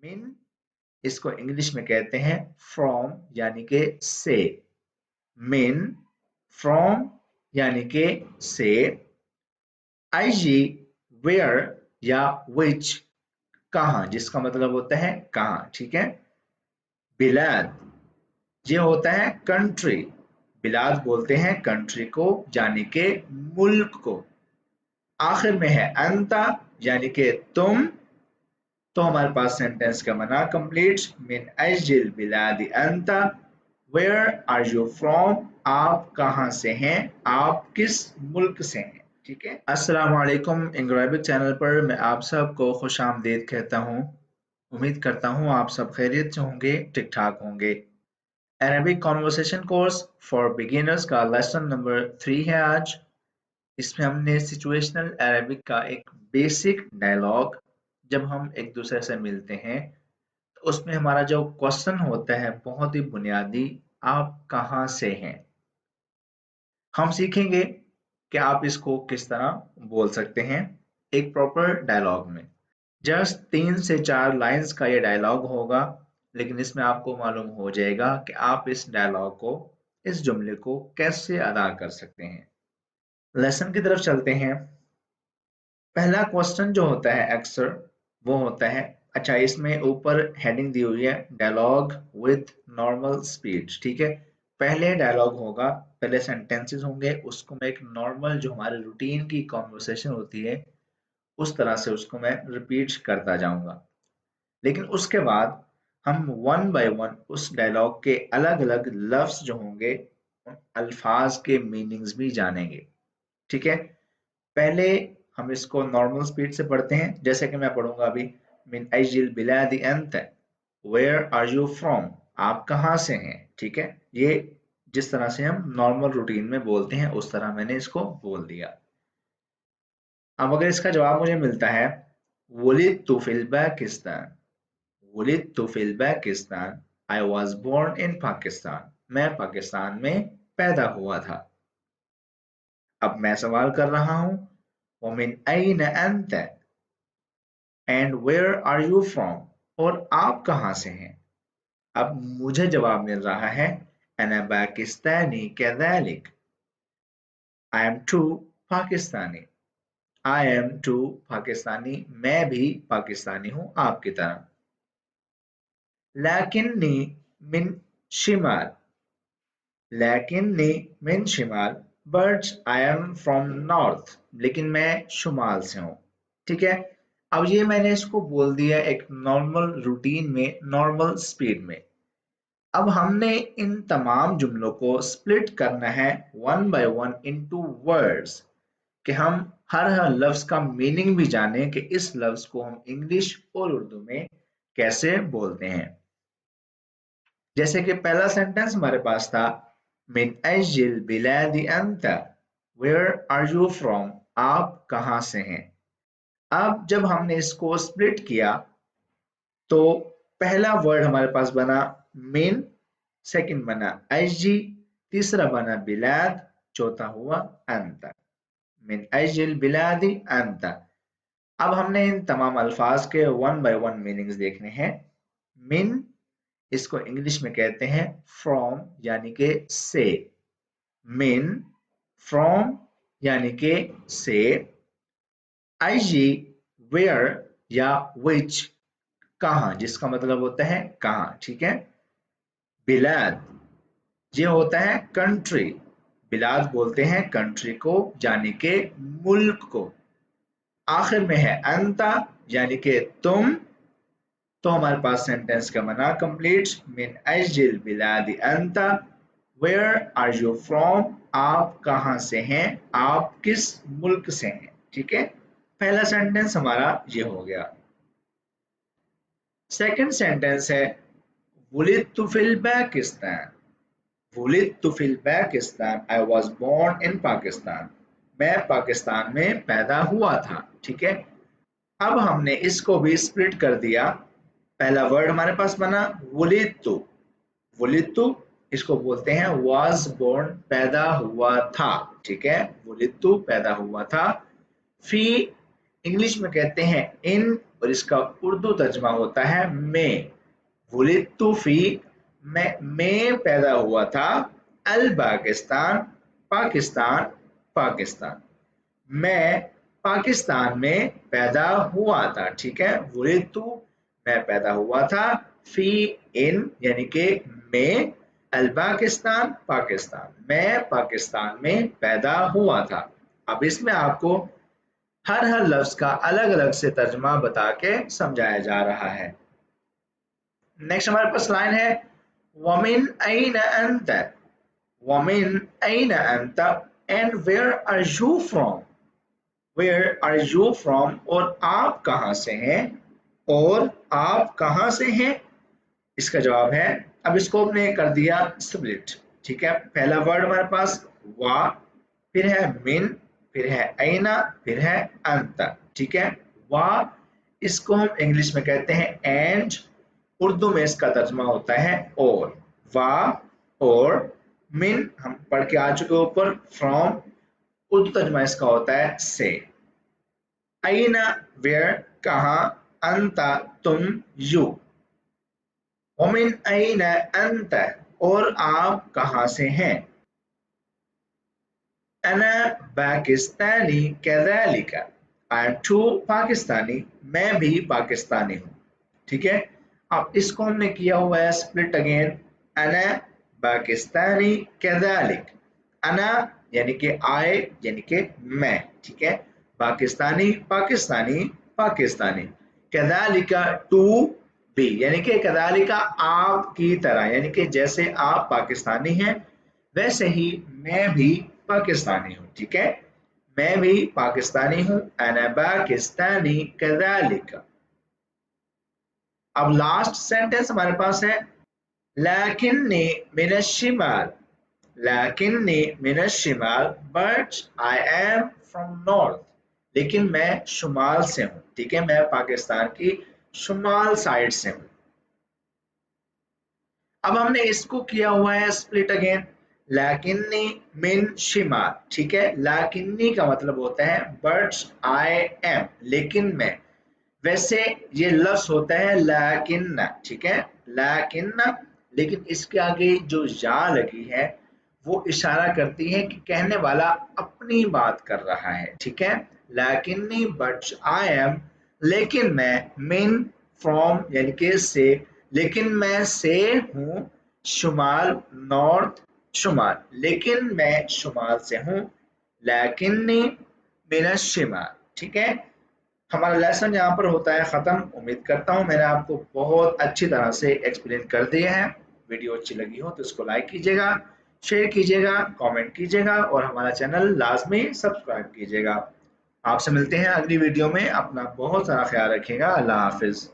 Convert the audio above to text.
मिन इसको इंग्लिश में कहते हैं फ्रॉम यानी कि से। मिन फ्रॉम यानी कि से। आईजी वेयर या विच कहाँ, जिसका मतलब होता है कहाँ, ठीक है। बिलाद ये होता है कंट्री। बिलाद बोलते हैं कंट्री को यानी कि मुल्क को। आखिर में है अंता यानी कि तुम। तो हमारे पास सेंटेंस का बना कंप्लीट। मिन अजिल बिलादी अंता, वेयर आर यू फ्रॉम, आप कहाँ से हैं, आप किस मुल्क से हैं, ठीक है। अस्सलाम वालेकुम, इंग्राबिक चैनल पर मैं आप सबको खुश आमदीद कहता हूँ। उम्मीद करता हूँ आप सब खैरियत से होंगे, ठीक ठाक होंगे। Arabic conversation course for beginners का लेसन नंबर 3 है आज। इसमें हमने सिचुएशनल अरबिक का एक बेसिक डायलॉग, जब हम एक दूसरे से मिलते हैं तो उसमें हमारा जो क्वेश्चन होता है बहुत ही बुनियादी, आप कहाँ से हैं। हम सीखेंगे कि आप इसको किस तरह बोल सकते हैं एक प्रॉपर डायलॉग में। जस्ट 3 से 4 लाइंस का ये डायलॉग होगा, लेकिन इसमें आपको मालूम हो जाएगा कि आप इस डायलॉग को, इस जुमले को कैसे अदा कर सकते हैं। लेसन की तरफ चलते हैं। पहला क्वेश्चन जो होता है अक्सर वो होता है, अच्छा इसमें ऊपर हेडिंग दी हुई है डायलॉग विद नॉर्मल स्पीड, ठीक है। पहले डायलॉग होगा, पहले सेंटेंसेस होंगे, उसको मैं एक नॉर्मल जो हमारे रूटीन की कॉन्वर्सेशन होती है उस तरह से उसको मैं रिपीट करता जाऊंगा। लेकिन उसके बाद हम वन बाय वन उस डायलॉग के अलग अलग लफ्ज जो होंगे उन अल्फाज के मीनिंग्स भी जानेंगे, ठीक है। पहले हम इसको नॉर्मल स्पीड से पढ़ते हैं, जैसे कि मैं पढ़ूंगा अभी। मिन अजिल बिलादी अंत, वेयर आर यू फ्रॉम, आप कहाँ से हैं, ठीक है। ये जिस तरह से हम नॉर्मल रूटीन में बोलते हैं उस तरह मैंने इसको बोल दिया। अब अगर इसका जवाब मुझे मिलता है वुलिदतु फिल पाकिस्तान, वुलिदतु फिल Pakistan, I was born in Pakistan, मैं पाकिस्तान में पैदा हुआ था। अब मैं सवाल कर रहा हूं वमिन ऐन अंत, and where are you from, और आप कहाँ से हैं। अब मुझे जवाब मिल रहा है अना पाकिस्तानी कैज़ालिक, I am too Pakistani, I am too Pakistani, मैं भी पाकिस्तानी हूं आपकी तरह। लाकिन्नी मिन शिमाल, लाकिन्नी मिन शिमाल, but I am from north, लेकिन मैं शुमाल से हूँ, ठीक है। अब ये मैंने इसको बोल दिया एक नॉर्मल रूटीन में, नॉर्मल स्पीड में। अब हमने इन तमाम जुमलों को स्प्लिट करना है one by one into words, कि हम हर हर लफ्ज का मीनिंग भी जानें कि इस लफ्ज को हम इंग्लिश और उर्दू में कैसे बोलते हैं। जैसे कि पहला सेंटेंस हमारे पास था मिन अजिल बिलादी अंता, वेयर आर यू फ्रॉम, आप कहाँ से हैं। अब जब हमने इसको स्प्लिट किया तो पहला वर्ड हमारे पास बना मिन, सेकंड बना अजी, तीसरा बना बिलाद, चौथा हुआ अंता। मिन अजिल बिलादी अंता। अब हमने इन तमाम अल्फाज के वन बाय वन मीनिंग्स देखने हैं। मिन इसको इंग्लिश में कहते हैं फ्रॉम यानी कि से। मिन फ्रॉम यानी कि से। आईजी वेयर या विच कहाँ, जिसका मतलब होता है कहाँ, ठीक है। बिलाद ये होता है कंट्री। बिलाद बोलते हैं कंट्री को यानी कि मुल्क को। आखिर में है अंता यानी कि तुम। तो हमारे पास सेंटेंस का बना कंप्लीट। मिन अजिल बिलादी अंता, वेयर आर यू फ्रॉम, आप कहाँ से हैं, आप किस मुल्क से हैं, ठीक है। पहला सेंटेंस हमारा ये हो गया। सेकंड सेंटेंस है वुलिदतु फिल पाकिस्तान, वुलिदतु फिल Pakistan, I was born in Pakistan, मैं पाकिस्तान में पैदा हुआ था, ठीक है। अब हमने इसको भी स्प्लिट कर दिया। पहला वर्ड हमारे पास बना वुलिदतु, वुलिदतु इसको बोलते हैं वाज बोर्न, पैदा हुआ था, ठीक है। वुलिदतु पैदा हुआ था। फी इंग्लिश में कहते हैं इन और इसका उर्दू तर्जमा होता है मैं। वुलिदतु फी, मैं पैदा हुआ था, अल पाकिस्तान, पाकिस्तान, पाकिस्तान, मैं पाकिस्तान में पैदा हुआ था। ठीक है, वुलिदतु मैं पैदा हुआ था, फी इन यानी कि मैं, अल पाकिस्तान पाकिस्तान, मैं पाकिस्तान में पैदा हुआ था। अब इसमें आपको हर लफ्ज का अलग अलग से तर्जमा बता के समझाया जा रहा है। नेक्स्ट हमारे पास लाइन है वमिन ऐन अंत, वमिन ऐन अंत and where are you from, where are you from और आप कहां से हैं, और आप कहां से हैं। इसका जवाब है, अब इसको हमने कर दिया स्प्लिट। ठीक है, पहला वर्ड हमारे पास वा, फिर है मिन, फिर है ऐना, फिर है अंत। ठीक है, वा इसको हम इंग्लिश में कहते हैं एंड, उर्दू में इसका तर्जमा होता है और। वा और, मिन हम पढ़ के आ चुके ऊपर, फ्रॉम उर्दू तर्जमा इसका होता है से। ऐना वेयर कहां, अंता तुम यू, वमिन ऐना अंत और आप कहां से हैं। अना पाकिस्तानी कैज़ालिका, आई एम टू पाकिस्तानी, मैं भी पाकिस्तानी हूँ। ठीक है, अब इसको हमने किया हुआ है स्प्लिट अगेन, अना पाकिस्तानी कैज़ालिक, अना यानी कि आए यानी कि मैं। ठीक है, पाकिस्तानी पाकिस्तानी पाकिस्तानी, कैज़ालिका टू भी यानी कि कैज़ालिका आपकी तरह, यानी कि जैसे आप पाकिस्तानी हैं वैसे ही मैं भी पाकिस्तानी हूँ। ठीक है, मैं भी पाकिस्तानी हूँ, अना पाकिस्तानी कैज़ालिका। अब लास्ट सेंटेंस हमारे पास है लाकिन्नी मिनश शिमाल, लाकिन्नी मिनश शिमाल but I am from north, लेकिन मैं शुमाल से हूँ। ठीक है, मैं पाकिस्तान की शुमाल साइड से हूँ। अब हमने इसको किया हुआ है स्प्लिट अगेन, लाकिन्नी मिन शिमाल। ठीक है, लाकिन्नी का मतलब होता है बट आई एम, लेकिन मैं। वैसे ये लफ्ज होता है लाकिन्ना। ठीक है, लाकिन्ना, लेकिन इसके आगे जो या लगी है वो इशारा करती है कि कहने वाला अपनी बात कर रहा है। ठीक है, लाकिन्नी बट आई एम, लेकिन मैं, मिन फ्रॉम यानी कि से, लेकिन मैं से हूँ, शुमाल नॉर्थ, शुमाल, लेकिन मैं शुमाल से हूँ, लाकिन्नी मिन शिमाल। ठीक है, हमारा लेसन यहाँ पर होता है खत्म। उम्मीद करता हूँ मैंने आपको बहुत अच्छी तरह से एक्सप्लेन कर दिया है। वीडियो अच्छी लगी हो तो इसको लाइक कीजिएगा, शेयर कीजिएगा, कमेंट कीजिएगा और हमारा चैनल लाजमी सब्सक्राइब कीजिएगा। आपसे मिलते हैं अगली वीडियो में। अपना बहुत सारा ख्याल रखिएगा। अल्लाह हाफिज।